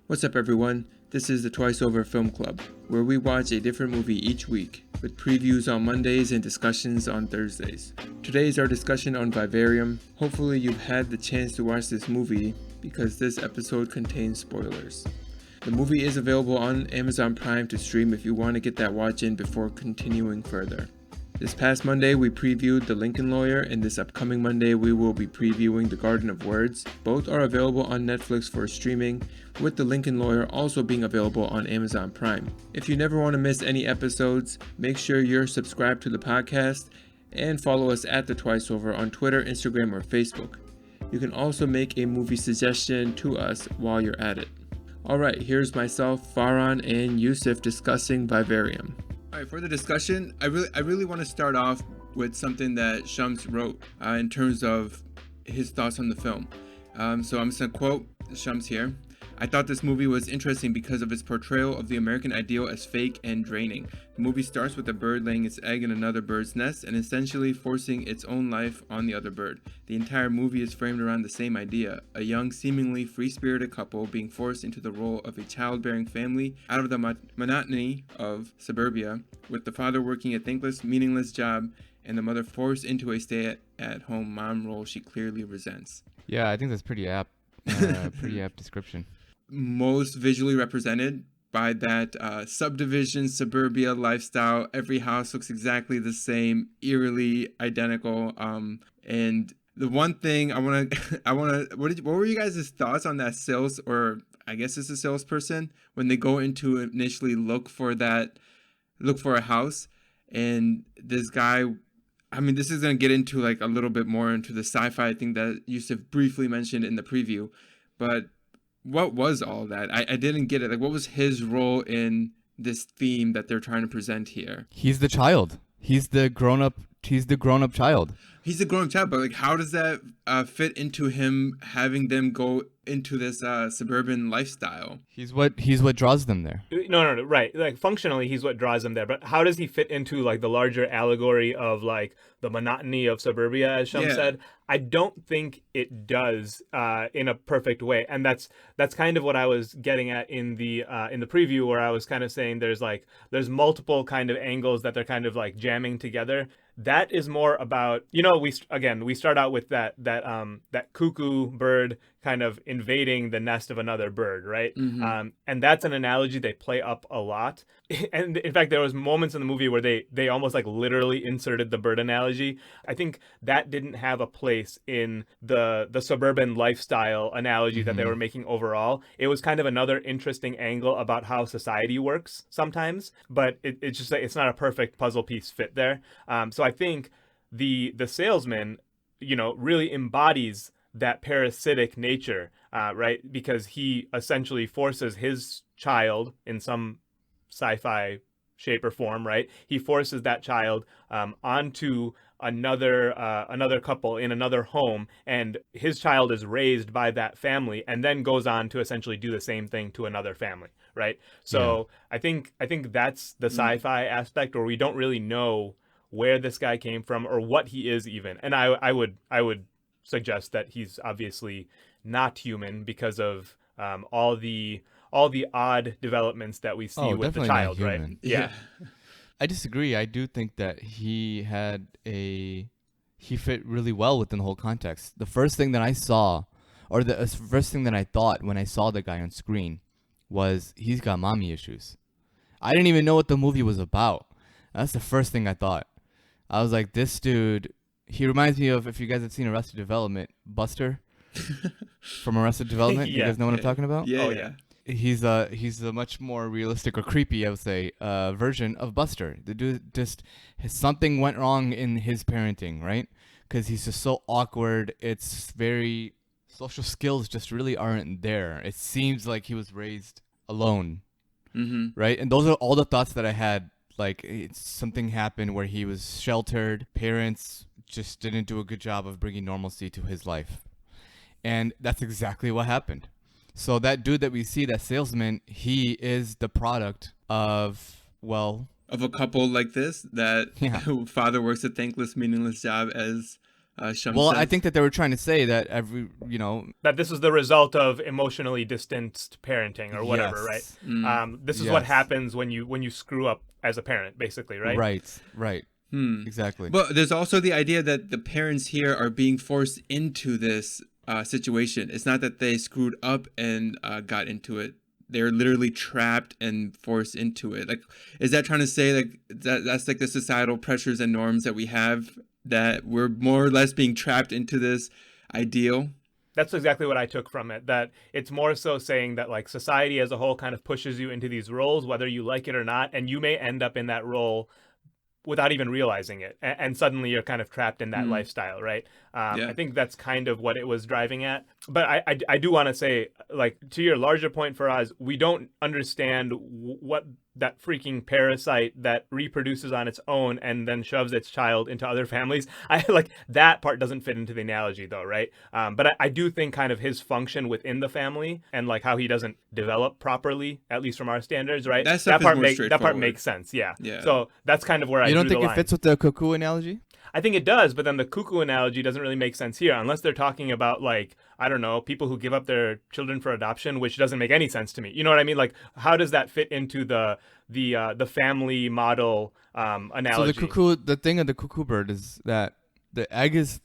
What's up, everyone? This is the Twice Over Film Club, where we watch a different movie each week, with previews on Mondays and discussions on Thursdays. Today is our discussion on Vivarium. Hopefully you've had the chance to watch this movie, because this episode contains spoilers. The movie is available on Amazon Prime to stream if you want to get that watch in before continuing further. This past Monday, we previewed The Lincoln Lawyer, and this upcoming Monday, we will be previewing The Garden of Words. Both are available on Netflix for streaming, with The Lincoln Lawyer also being available on Amazon Prime. If you never want to miss any episodes, make sure you're subscribed to the podcast and follow us at The Twice Over on Twitter, Instagram, or Facebook. You can also make a movie suggestion to us while you're at it. Alright, here's myself, Farhan, and Yusuf discussing Vivarium. All right, for the discussion, I really want to start off with something that Shams wrote in terms of his thoughts on the film. So I'm just going to quote Shams here. I thought this movie was interesting because of its portrayal of the American ideal as fake and draining. The movie starts with a bird laying its egg in another bird's nest and essentially forcing its own life on the other bird. The entire movie is framed around the same idea, a young, seemingly free-spirited couple being forced into the role of a childbearing family out of the monotony of suburbia, with the father working a thankless, meaningless job and the mother forced into a stay-at-home mom role she clearly resents. Yeah, I think that's pretty apt. Pretty apt description. Most visually represented by that subdivision suburbia lifestyle. Every house looks exactly the same, eerily identical. And the one thing what were you guys' thoughts on that sales, or I guess it's a salesperson, when they go into initially look for a house, and this guy, I mean, this is going to get into like a little bit more into the sci-fi thing that Yusuf briefly mentioned in the preview, but what was all that? I didn't get it. Like, what was his role in this theme that they're trying to present here? He's the child. He's the grown-up child. He's a grown child, but like, how does that fit into him having them go into this suburban lifestyle? He's what draws them there. No, right. Like, functionally, he's what draws them there. But how does he fit into like the larger allegory of like the monotony of suburbia, as Shum said? I don't think it does in a perfect way, and that's kind of what I was getting at in the preview, where I was kind of saying there's multiple kind of angles that they're kind of like jamming together. That is more about, we start out with that cuckoo bird kind of invading the nest of another bird, right? Mm-hmm. And that's an analogy they play up a lot. And in fact, there was moments in the movie where they almost like literally inserted the bird analogy. I think that didn't have a place in the suburban lifestyle analogy that they were making overall. It was kind of another interesting angle about how society works sometimes, but it's just like, it's not a perfect puzzle piece fit there. So I think the salesman, really embodies that parasitic nature, right? Because he essentially forces his child in some sci-fi shape or form, right? He forces that child onto another couple in another home, and his child is raised by that family and then goes on to essentially do the same thing to another family, right? So yeah. I think that's the sci-fi aspect, where we don't really know where this guy came from or what he is even. And I would suggest that he's obviously not human because of all the odd developments that we see with the child, right? Yeah. I disagree. I do think that he fit really well within the whole context. The first thing that I saw, or the first thing that I thought when I saw the guy on screen, was he's got mommy issues. I didn't even know what the movie was about. That's the first thing I thought. I was like, this dude, he reminds me of, if you guys have seen Arrested Development, Buster from Arrested Development. Yeah. You guys know what I'm talking about? Yeah. Oh, yeah. He's a much more realistic, or creepy, I would say, version of Buster. The dude just, something went wrong in his parenting, right? Because he's just so awkward. It's very, social skills just really aren't there. It seems like he was raised alone, right? And those are all the thoughts that I had. Like, something happened where he was sheltered. Parents just didn't do a good job of bringing normalcy to his life. And that's exactly what happened. So that dude that we see, that salesman, he is the product of a couple like this, that father works a thankless, meaningless job as Shum Well, says. I think that they were trying to say that That this is the result of emotionally distanced parenting or whatever, yes. right? This is Yes. what happens when you screw up as a parent, basically, right? Right. Exactly. But there's also the idea that the parents here are being forced into this situation. It's not that they screwed up and got into it. They're literally trapped and forced into it. Like, is that trying to say like that's like the societal pressures and norms that we have, that we're more or less being trapped into this ideal? That's exactly what I took from it, that it's more so saying that like society as a whole kind of pushes you into these roles, whether you like it or not, and you may end up in that role without even realizing it, and suddenly you're kind of trapped in that lifestyle, right? Yeah. I think that's kind of what it was driving at. But I do want to say, like, to your larger point, Faraz, we don't understand what that freaking parasite that reproduces on its own and then shoves its child into other families. I like that part doesn't fit into the analogy though, right? But I do think kind of his function within the family and like how he doesn't develop properly, at least from our standards, right? That stuff is more that part straightforward. makes sense, yeah. Yeah. So that's kind of where I You don't drew think the it line. fits with the cuckoo analogy? I think it does, but then the cuckoo analogy doesn't really make sense here unless they're talking about like, I don't know, people who give up their children for adoption, which doesn't make any sense to me. You know what I mean? Like, how does that fit into the family model analogy? So the thing of the cuckoo bird is that the egg is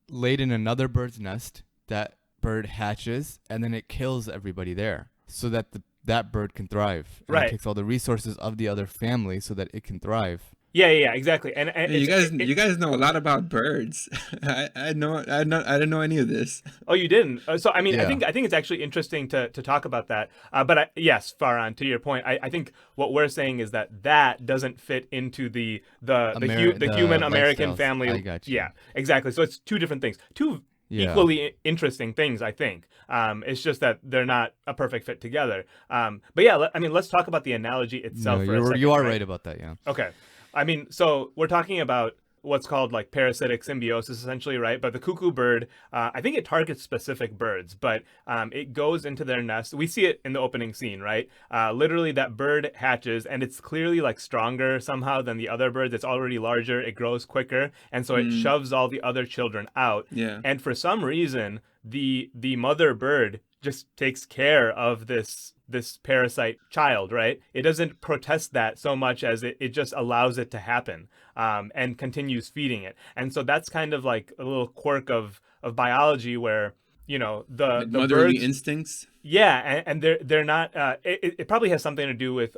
laid in another bird's nest. That bird hatches and then it kills everybody there, so that that bird can thrive. And Right. It takes all the resources of the other family so that it can thrive. Yeah, exactly. And Hey, you guys know a lot about birds. I didn't know any of this. Oh, you didn't. So I mean, Yeah. I think it's actually interesting to talk about that. But yes, Farhan, to your point, I think what we're saying is that doesn't fit into the human American lifestyles. family. I got you. Yeah, exactly. So it's two different things. Two Yeah. equally interesting things, I think. It's just that they're not a perfect fit together. But yeah, let's talk about the analogy itself. No, for a second, you are right? right about that. Yeah. Okay. I mean, so we're talking about what's called like parasitic symbiosis, essentially, right? But the cuckoo bird, I think it targets specific birds, but it goes into their nest. We see it in the opening scene, right? Literally, that bird hatches, and it's clearly like stronger somehow than the other birds. It's already larger, it grows quicker, and so it shoves all the other children out. Yeah. And for some reason, the mother bird just takes care of this parasite child, right? It doesn't protest that so much as it just allows it to happen, and continues feeding it. And so that's kind of like a little quirk of biology where, you know, the Motherly birds, instincts. yeah, and they're not. It probably has something to do with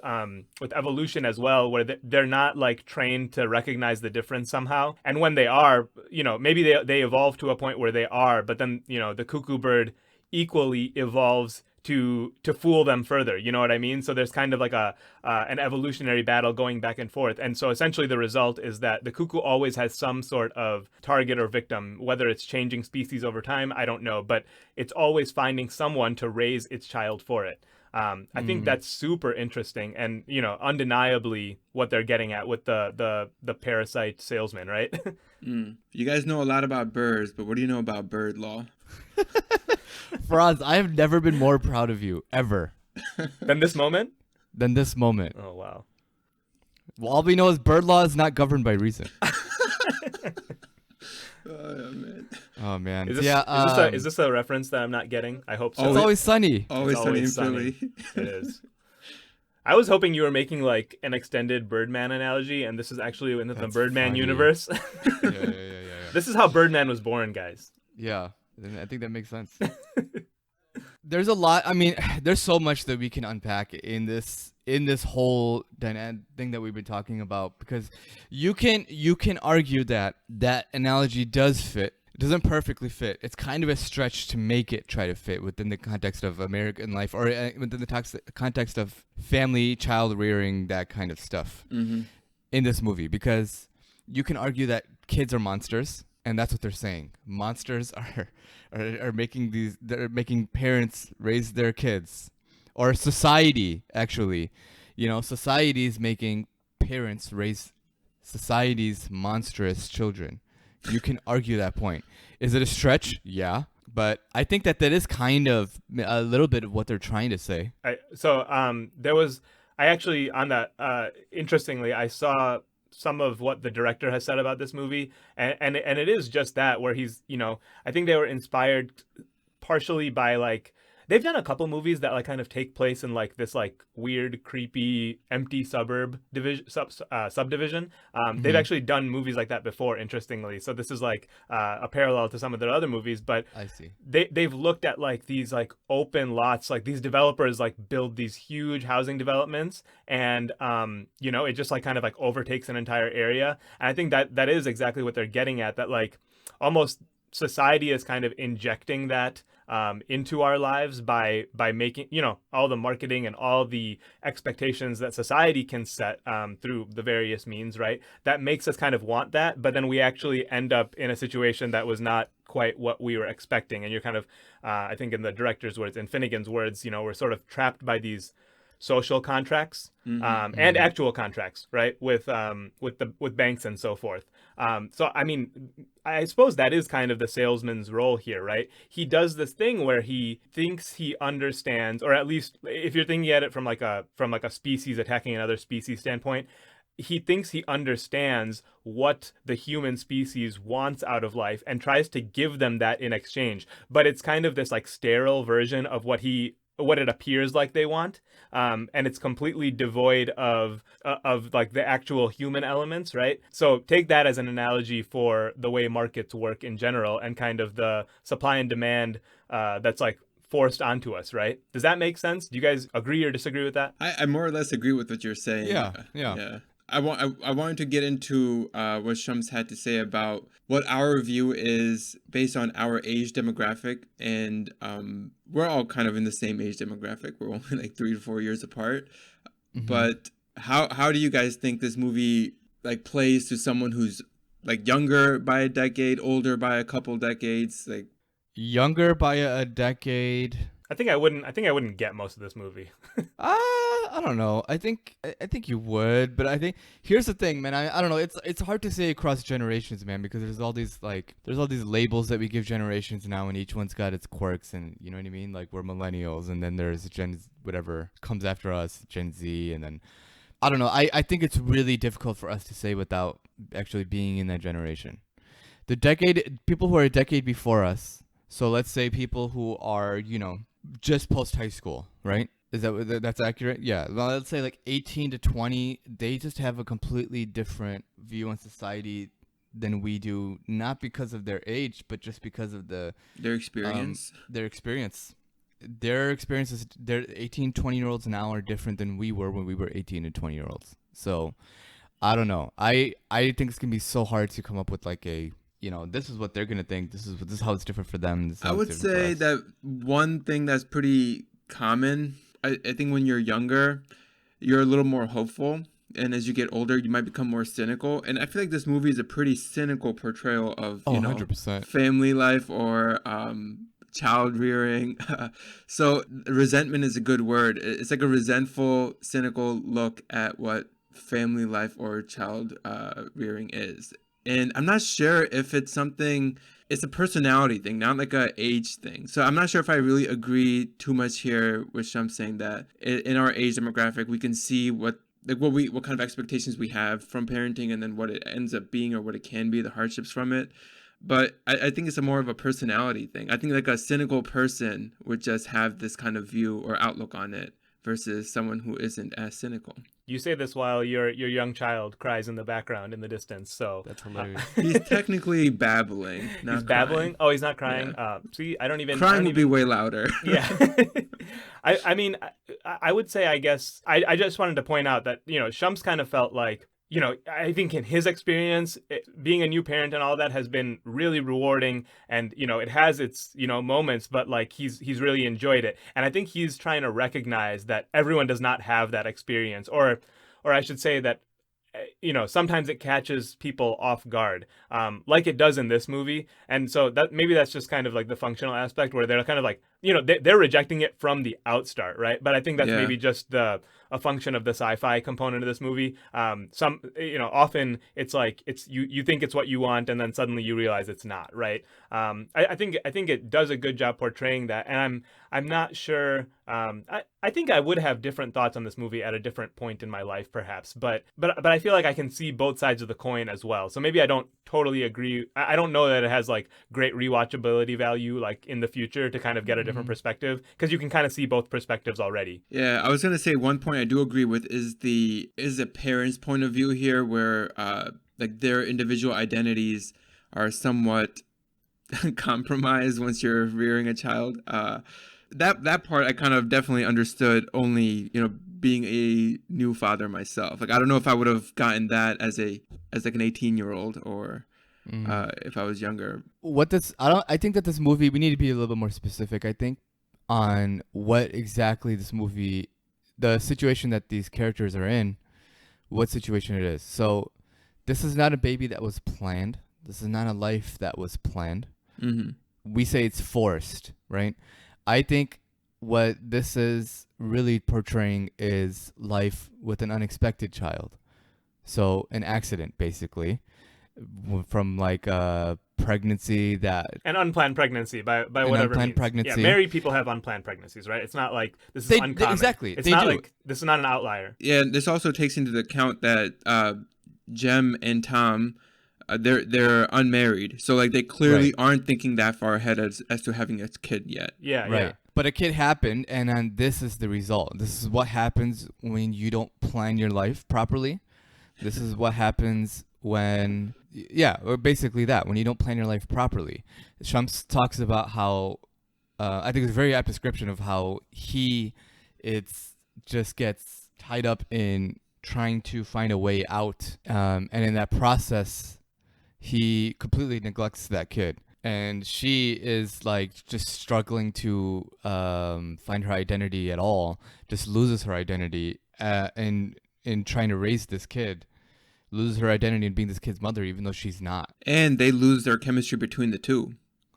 evolution as well, where they're not like trained to recognize the difference somehow. And when they are, you know, maybe they evolve to a point where they are, but then, you know, the cuckoo bird equally evolves to fool them further. You know what I mean? So there's kind of like an evolutionary battle going back and forth. And so essentially the result is that the cuckoo always has some sort of target or victim, whether it's changing species over time, I don't know, but it's always finding someone to raise its child for it. I think that's super interesting, and, you know, undeniably what they're getting at with the parasite salesman, right? You guys know a lot about birds, but what do you know about bird law? Faraz, I have never been more proud of you ever Then this moment? than this moment. Oh, wow. Well, all we know is bird law is not governed by reason. Oh, man. Oh man. Is this, yeah. is this a reference that I'm not getting? I hope so. It's always sunny. Always It's sunny in always sunny. Philly. It is. I was hoping you were making like an extended Birdman analogy, and this is actually in the That's Birdman funny. universe. Yeah. This is how Birdman was born, guys. Yeah, I think that makes sense. There's a lot. I mean, there's so much that we can unpack in this whole thing that we've been talking about, because you can argue that analogy does fit. It doesn't perfectly fit. It's kind of a stretch to make it try to fit within the context of American life, or within the context of family, child rearing, that kind of stuff in this movie, because you can argue that kids are monsters. And that's what they're saying. Monsters are making parents raise their kids, or society actually, you know, society is making parents raise society's monstrous children. You can argue that point. Is it a stretch? Yeah, but I think that is kind of a little bit of what they're trying to say. Interestingly, I saw some of what the director has said about this movie, and it is just that, where he's, I think they were inspired partially by like they've done a couple movies that like kind of take place in like this like weird, creepy, empty subdivision. They've actually done movies like that before, interestingly. So this is like a parallel to some of their other movies. But I see. they've looked at like these like open lots, like these developers like build these huge housing developments, and it just like kind of like overtakes an entire area. And I think that is exactly what they're getting at. That like almost society is kind of injecting that into our lives by making all the marketing and all the expectations that society can set through the various means, right? That makes us kind of want that, but then we actually end up in a situation that was not quite what we were expecting. And you're kind of, I think in the director's words, in Finnegan's words, we're sort of trapped by these social contracts and actual contracts, right? With banks and so forth. So I mean, I suppose that is kind of the salesman's role here, right? He does this thing where he thinks he understands, or at least if you're thinking at it from like a species attacking another species standpoint, he thinks he understands what the human species wants out of life and tries to give them that in exchange. But it's kind of this like sterile version of what it appears like they want, and it's completely devoid of like the actual human elements, right? So take that as an analogy for the way markets work in general, and kind of the supply and demand that's like forced onto us, right? Does that make sense? Do you guys agree or disagree with that? I more or less agree with what you're saying. Yeah. I wanted to get into what Shams had to say about what our view is based on our age demographic, and we're all kind of in the same age demographic. We're only like 3 to 4 years apart. But how do you guys think this movie like plays to someone who's like younger by a decade, older by a couple decades, like younger by a decade? I think I wouldn't get most of this movie. I don't know. I think you would, but I think here's the thing, man. I don't know. It's hard to say across generations, man, because there's all these labels that we give generations now, and each one's got its quirks, and you know what I mean. Like we're millennials, and then there's whatever comes after us, Gen Z, and then I don't know. I think it's really difficult for us to say without actually being in that generation. People who are a decade before us. So let's say people who are just post high school, right? That's accurate? Yeah. Well, let's say like 18 to 20, they just have a completely different view on society than we do, not because of their age, but just because of their experience. Their experiences, their 18, 20-year-olds now are different than we were when we were 18 and 20-year-olds. So I don't know. I think it's going to be so hard to come up with like a this is what they're gonna think. This is how it's different for them. I would say that one thing that's pretty common. I think when you're younger, you're a little more hopeful, and as you get older, you might become more cynical. And I feel like this movie is a pretty cynical portrayal of 100%. family life or child rearing. So resentment is a good word. It's like a resentful, cynical look at what family life or child rearing is. And I'm not sure if it's a personality thing, not like a age thing. So I'm not sure if I really agree too much here with Shams saying that in our age demographic, we can see what kind of expectations we have from parenting, and then what it ends up being or what it can be, the hardships from it. But I think it's more of a personality thing. I think like a cynical person would just have this kind of view or outlook on it versus someone who isn't as cynical. You say this while your young child cries in the background in the distance. So that's hilarious. He's technically babbling. Not he's babbling. Oh, he's not crying. Yeah. See, I don't even. Crying would be way louder. Yeah. I mean, I would say, I guess, I just wanted to point out that Shams kind of felt like, I think in his experience, being a new parent and all that has been really rewarding, and it has its moments, but like he's really enjoyed it, and I think he's trying to recognize that everyone does not have that experience, or I should say that sometimes it catches people off guard, like it does in this movie, and so that maybe that's just kind of like the functional aspect where they're kind of like they're rejecting it from the outstart, right? But I think that's Yeah. maybe just a function of the sci-fi component of this movie. Often it's like you think it's what you want, and then suddenly you realize it's not, right? I think it does a good job portraying that, and I'm not sure. I think I would have different thoughts on this movie at a different point in my life, perhaps. But I feel like I can see both sides of the coin as well. So maybe I don't totally agree. I don't know that it has like great rewatchability value, like in the future, to kind of get a different perspective, because you can kind of see both perspectives already. Yeah, I was gonna say one point I do agree with is the parent's point of view here, where like their individual identities are somewhat compromised once you're rearing a child. That part I kind of definitely understood, only being a new father myself. Like I don't know if I would have gotten that as like an 18-year-old, or if I was younger. I think that this movie, we need to be a little bit more specific, I think, on what exactly this movie, the situation that these characters are in, what situation it is. So this is not a baby that was planned. This is not a life that was planned. We say it's forced, right? I think what this is really portraying is life with an unexpected child. So an accident, basically, from like a pregnancy an unplanned pregnancy by whatever unplanned means. pregnancy. Yeah, married people have unplanned pregnancies, right? It's not like this is uncommon. Exactly. It's they not do. like this is not an outlier. Yeah, and this also takes into account that Jem and Tom, they're unmarried, so like they clearly aren't thinking that far ahead as to having a kid yet. Yeah, Right. yeah. But a kid happened, and then this is the result. This is what happens when you don't plan your life properly. This is what happens when, or basically that, when you don't plan your life properly. Shams talks about how, I think it's a very apt description of how just gets tied up in trying to find a way out. And in that process, he completely neglects that kid. And she is like just struggling to find her identity at all, just loses her identity in trying to raise this kid, loses her identity in being this kid's mother, even though she's not. And they lose their chemistry between the two.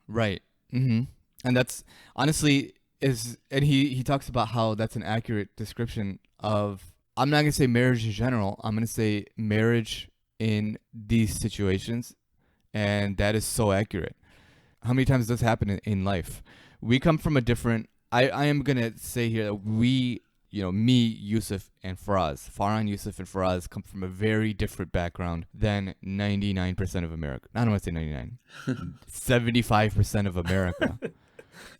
Right. And that's honestly and he talks about how that's an accurate description of, I'm not going to say marriage in general, I'm going to say marriage in these situations. And that is so accurate. How many times does this happen in life? We come from a different, I am going to say here that we, me, Yusuf, and Farhan, Yusuf, and Faraz come from a very different background than 99% of America. I don't want to say 99. 75% of America.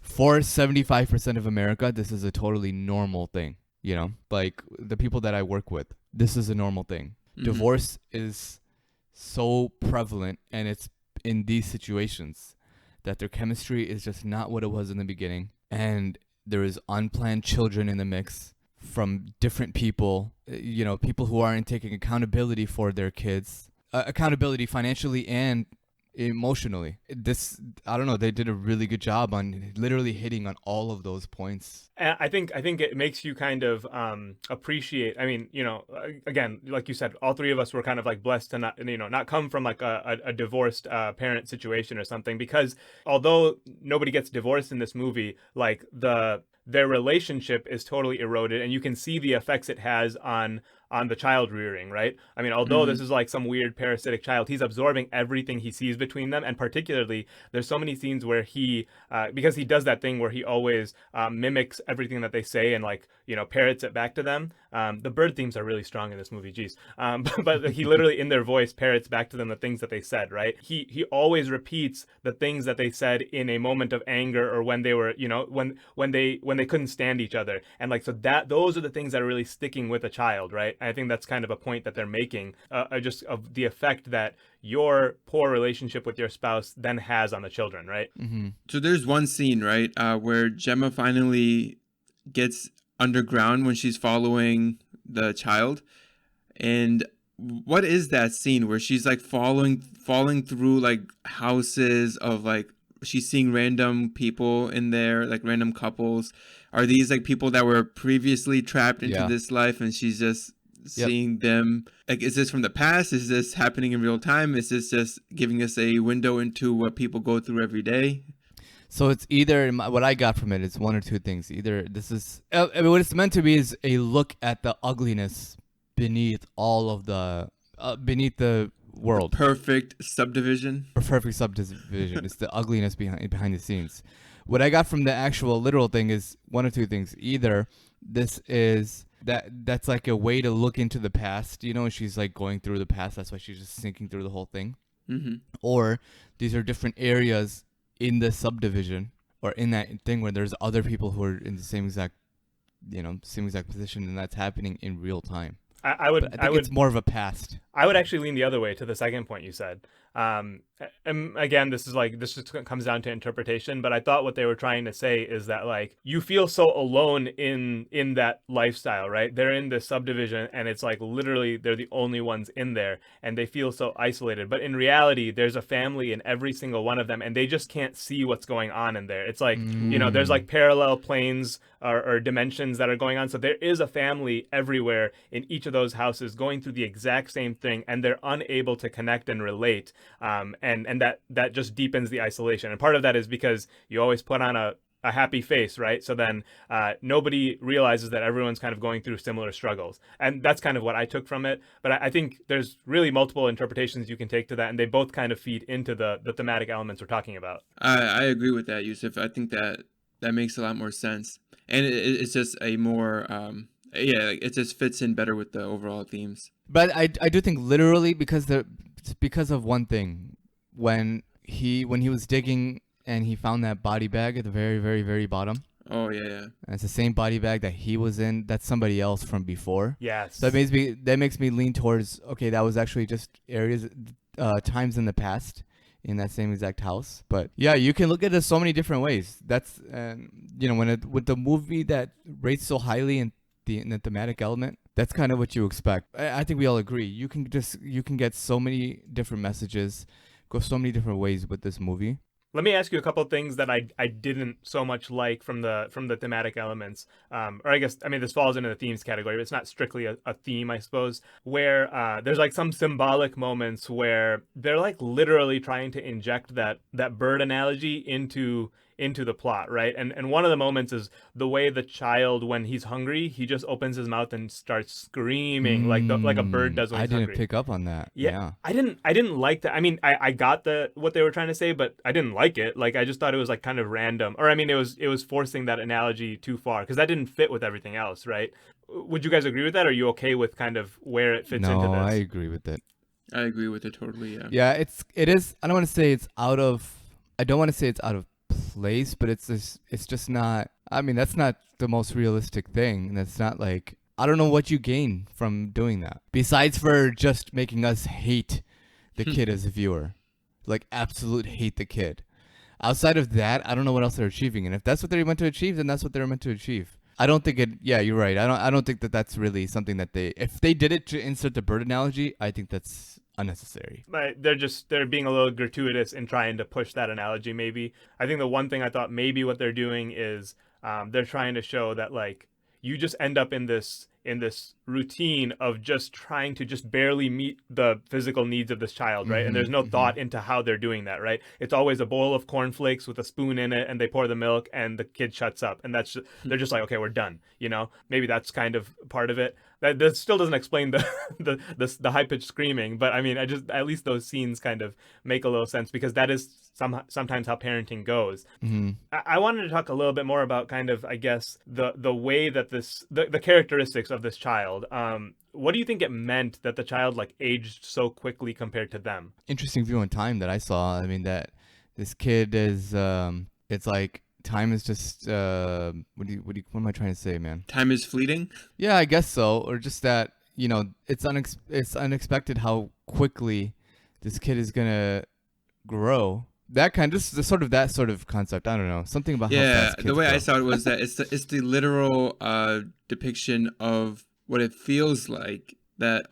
For 75% of America, this is a totally normal thing. Like the people that I work with, this is a normal thing. Divorce is so prevalent, and it's in these situations that their chemistry is just not what it was in the beginning, and there is unplanned children in the mix from different people, people who aren't taking accountability for their kids, accountability financially and emotionally. I don't know, they did a really good job on literally hitting on all of those points. And I think it makes you kind of appreciate. I mean, again, like you said, all three of us were kind of like blessed to not come from like a divorced parent situation or something, because although nobody gets divorced in this movie, like their relationship is totally eroded, and you can see the effects it has on the child rearing, right? I mean, although this is like some weird parasitic child, he's absorbing everything he sees between them. And particularly, there's so many scenes where he, because he does that thing where he always mimics everything that they say and like, parrots it back to them. The bird themes are really strong in this movie, geez. But he literally in their voice parrots back to them the things that they said, right? He always repeats the things that they said in a moment of anger, or when they were, when they couldn't stand each other. And like, so those are the things that are really sticking with a child, right? I think that's kind of a point that they're making, just of the effect that your poor relationship with your spouse then has on the children, right? So there's one scene, right, where Gemma finally gets underground when she's following the child. And what is that scene where she's like falling through like houses of like, she's seeing random people in there, like random couples? Are these like people that were previously trapped into this life, and she's just seeing them? Like, is this from the past? Is this happening in real time? Is this just giving us a window into what people go through every day? So it's either what I got from it is one or two things. Either this is what it's meant to be is a look at the ugliness beneath all of the beneath the world. Perfect subdivision. A perfect subdivision. It's the ugliness behind the scenes. What I got from the actual literal thing is one or two things. Either this is that's like a way to look into the past. She's like going through the past. That's why she's just thinking through the whole thing. Mm-hmm. Or these are different areas in the subdivision or in that thing where there's other people who are in the same exact position, and that's happening in real time. I would it's more of a past. I would actually lean the other way to the second point you said. And again, this just comes down to interpretation, but I thought what they were trying to say is that like you feel so alone in that lifestyle, right? They're in this subdivision and it's like literally they're the only ones in there and they feel so isolated. But in reality, there's a family in every single one of them and they just can't see what's going on in there. It's like, there's like parallel planes or dimensions that are going on. So there is a family everywhere in each of those houses going through the exact same thing and they're unable to connect and relate. And that just deepens the isolation. And part of that is because you always put on a happy face, right? So then nobody realizes that everyone's kind of going through similar struggles. And that's kind of what I took from it. But I think there's really multiple interpretations you can take to that, and they both kind of feed into the thematic elements we're talking about. I agree with that, Yusuf. I think that makes a lot more sense. And it's just a more, it just fits in better with the overall themes. But I do think literally because of one thing. When he was digging and he found that body bag at the very, very, very bottom. Oh yeah. And it's the same body bag that he was in. That's somebody else from before. Yes. So that makes me lean towards that was actually just times in the past in that same exact house. But yeah, you can look at it so many different ways. That's with the movie that rates so highly in the thematic element. That's kind of what you expect. I think we all agree. You can get so many different messages, go so many different ways with this movie. Let me ask you a couple of things that I didn't so much like from the thematic elements. Or I guess, this falls into the themes category, but it's not strictly a theme, I suppose, where there's like some symbolic moments where they're like literally trying to inject that bird analogy into the plot, right? And one of the moments is the way the child, when he's hungry, he just opens his mouth and starts screaming like a bird does when he's hungry. I didn't pick up on that. Yeah. I didn't like that. I got what they were trying to say, but I didn't like it. Like I just thought it was like kind of random. Or it was forcing that analogy too far because that didn't fit with everything else, right? Would you guys agree with that? Or are you okay with kind of where it fits into this? No, I agree with it. I agree with it totally, yeah. Yeah, it is. I don't want to say it's out of place, but it's just not. That's not the most realistic thing, and that's not like I don't know what you gain from doing that besides for just making us hate the kid as a viewer, like absolute hate the kid. Outside of that, I don't know what else they're achieving, and if that's what they're meant to achieve, then that's what they're meant to achieve. I don't think it. Yeah, you're right. I don't think that's really something that if they did it to insert the bird analogy, I think that's unnecessary. But they're being a little gratuitous in trying to push that analogy. Maybe I think the one thing I thought maybe what they're doing is they're trying to show that like you just end up in this routine of just trying to just barely meet the physical needs of this child, right? And there's no thought into how they're doing that, right? It's always a bowl of cornflakes with a spoon in it and they pour the milk and the kid shuts up and they're just like, okay, we're done, maybe that's kind of part of it. That still doesn't explain the high-pitched screaming, but at least those scenes kind of make a little sense because that is sometimes how parenting goes. I wanted to talk a little bit more about kind of, I guess, the way that the characteristics of this child. What do you think it meant that the child like aged so quickly compared to them? Interesting view on time that I saw. That this kid is it's like time is just what am I trying to say, man? Time is fleeting? Yeah, I guess so. Or just that, it's unexpected how quickly this kid is gonna grow. That sort of concept. I don't know. Something about how fast kids the way grow. I saw it was that it's the literal depiction of what it feels like that,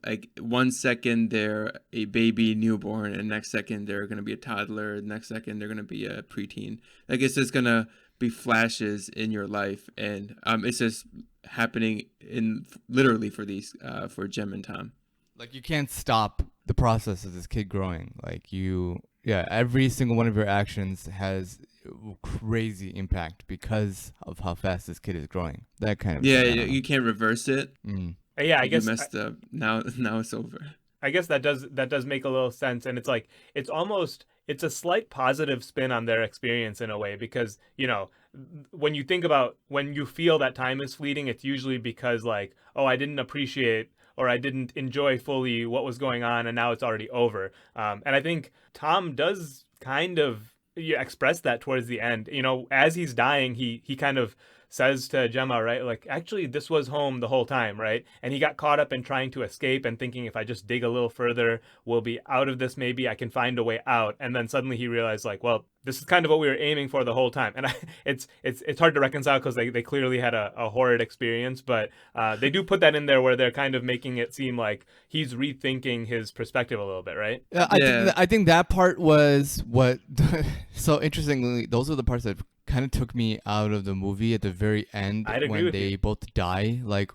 like 1 second they're a baby newborn and next second they're going to be a toddler, next second they're going to be a preteen. Like it's just going to be flashes in your life, and it's just happening literally for these for Jem and Tom. Like you can't stop the process of this kid growing. Like every single one of your actions crazy impact because of how fast this kid is growing. That kind of Yeah, thing, I don't know. you can't reverse it. Yeah, I You guess messed up. Now it's over. I guess that does make a little sense, and it's like it's a slight positive spin on their experience in a way, because when you think about when you feel that time is fleeting, it's usually because like, oh, I didn't appreciate or I didn't enjoy fully what was going on, and now it's already over. And I think Tom does kind of express that towards the end. As he's dying, he kind of says to Gemma, right, like, actually, this was home the whole time, right? And he got caught up in trying to escape and thinking, if I just dig a little further, we'll be out of this. Maybe I can find a way out. And then suddenly he realized, like, well, this is kind of what we were aiming for the whole time. And it's hard to reconcile because they clearly had a horrid experience, but they do put that in there where they're kind of making it seem like he's rethinking his perspective a little bit, right? Yeah, I think that part was what. So interestingly, those are the parts that kind of took me out of the movie at the very end I'd agree when with they you. both die. Like,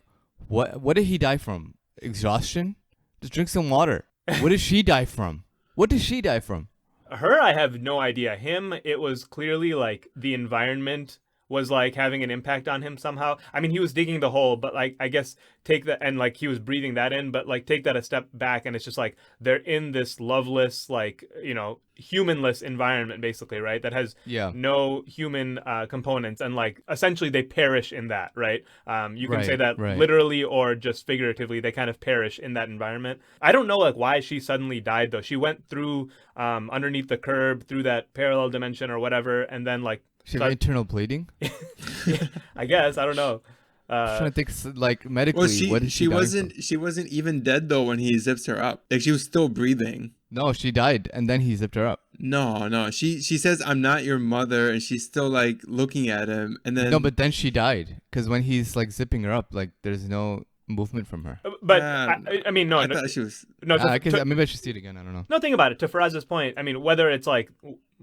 what did he die from? Exhaustion? Just drink some water. What did she die from? What did she die from? Her, I have no idea. Him, it was clearly like the environment was like having an impact on him somehow. I mean, he was digging the hole, but like, I guess take that, and like he was breathing that in, but like take that a step back, and it's just like they're in this loveless, like, humanless environment basically, right? That has no human components, and like essentially they perish in that, right? You can say that literally or just figuratively, they kind of perish in that environment. I don't know like why she suddenly died though. She went through underneath the curb through that parallel dimension or whatever, and then like she had internal bleeding. I guess, I don't know. I'm trying to think like medically. Well, she wasn't even dead though when he zips her up. Like, she was still breathing. No, she died, and then he zipped her up. No. She says, "I'm not your mother," and she's still like looking at him, and then no, but then she died because when he's like zipping her up, like there's no movement from her. But I mean, no. I thought she was. No, maybe I should see it again. I don't know. No, think about it. To Faraz's point, I mean, whether it's like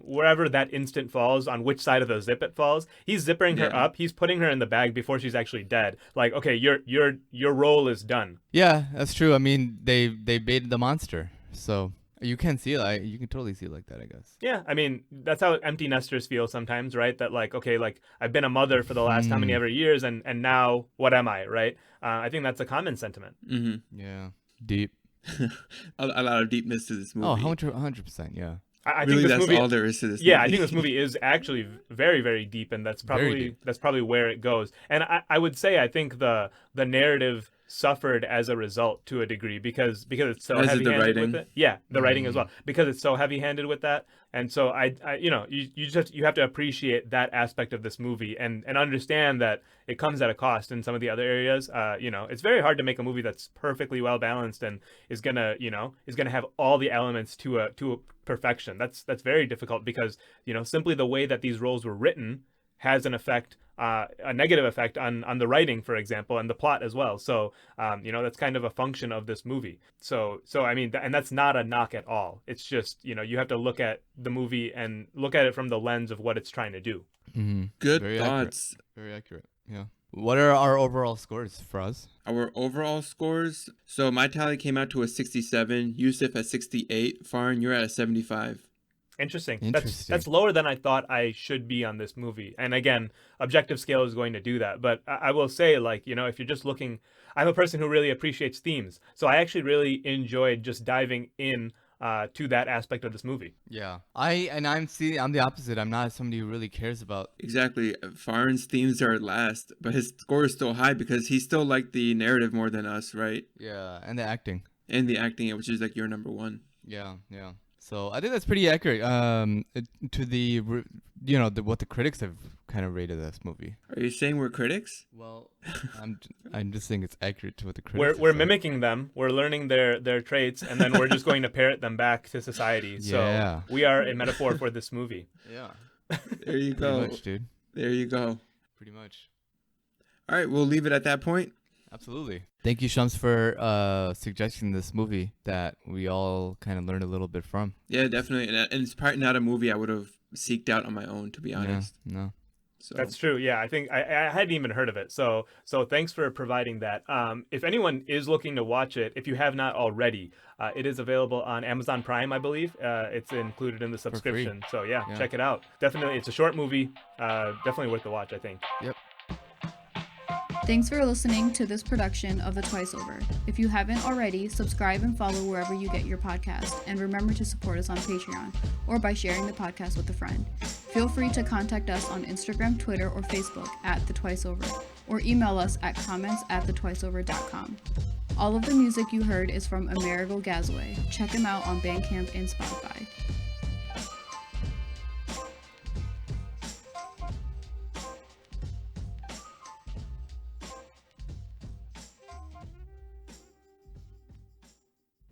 wherever that instant falls, on which side of the zip it falls, he's zipping her up. He's putting her in the bag before she's actually dead. Like, okay, your role is done. Yeah, that's true. I mean, they baited the monster, so you can see it. You can totally see it like that, I guess. Yeah, I mean, that's how empty nesters feel sometimes, right? That like, okay, like I've been a mother for the last how many ever years, and now what am I, right? I think that's a common sentiment. Mm-hmm. Yeah, deep. a lot of deepness to this movie. Oh, 100%. Yeah. I really, think this that's movie, all there is to this movie. Yeah, I think this movie is actually very, very deep, and that's probably where it goes. And I would say I think the narrative suffered as a result to a degree because it's so heavy-handed with it. Yeah, the writing as well, because it's so heavy-handed with that. And so you have to appreciate that aspect of this movie and understand that it comes at a cost in some of the other areas. It's very hard to make a movie that's perfectly well balanced and is gonna have all the elements to a perfection. That's very difficult because simply the way that these roles were written has an effect, a negative effect on the writing, for example, and the plot as well. So, that's kind of a function of this movie. So I mean, and that's not a knock at all. It's just, you have to look at the movie and look at it from the lens of what it's trying to do. Mm-hmm. Good Very thoughts. Very accurate. Yeah. What are our overall scores for us? Our overall scores. So my tally came out to a 67. Yusuf at 68. Farn, you're at a 75. Interesting. That's lower than I thought I should be on this movie. And again, objective scale is going to do that. But I will say, like, if you're just looking, I'm a person who really appreciates themes. So I actually really enjoyed just diving in to that aspect of this movie. Yeah. I'm the opposite. I'm not somebody who really cares about. Exactly. Farn's themes are last, but his score is still high because he still liked the narrative more than us, right? Yeah, and the acting. And the acting, which is like your number one. Yeah. So I think that's pretty accurate to the what the critics have kind of rated this movie. Are you saying we're critics? Well, I'm just saying it's accurate to what the critics. We're mimicking them. We're learning their traits, and then we're just going to parrot them back to society. So we are a metaphor for this movie. Yeah. There you go, Pretty much, dude. There you go. Pretty much. All right, we'll leave it at that point. Absolutely. Thank you, Shams, for suggesting this movie that we all kind of learned a little bit from. Yeah, definitely. And it's probably not a movie I would have seeked out on my own, to be honest. No. So That's true. Yeah, I think I hadn't even heard of it. So thanks for providing that. If anyone is looking to watch it, if you have not already, it is available on Amazon Prime, I believe. It's included in the free. subscription. So yeah, Yeah. check it out. Definitely, it's a short movie. Definitely worth the watch, I think. Yep. Thanks for listening to this production of The Twice Over. If you haven't already, subscribe and follow wherever you get your podcast, and remember to support us on Patreon or by sharing the podcast with a friend. Feel free to contact us on Instagram, Twitter, or Facebook at The Twice Over, or email us at comments@thetwiceover.com. All of the music you heard is from Amerigo Gazaway. Check him out on Bandcamp and Spotify.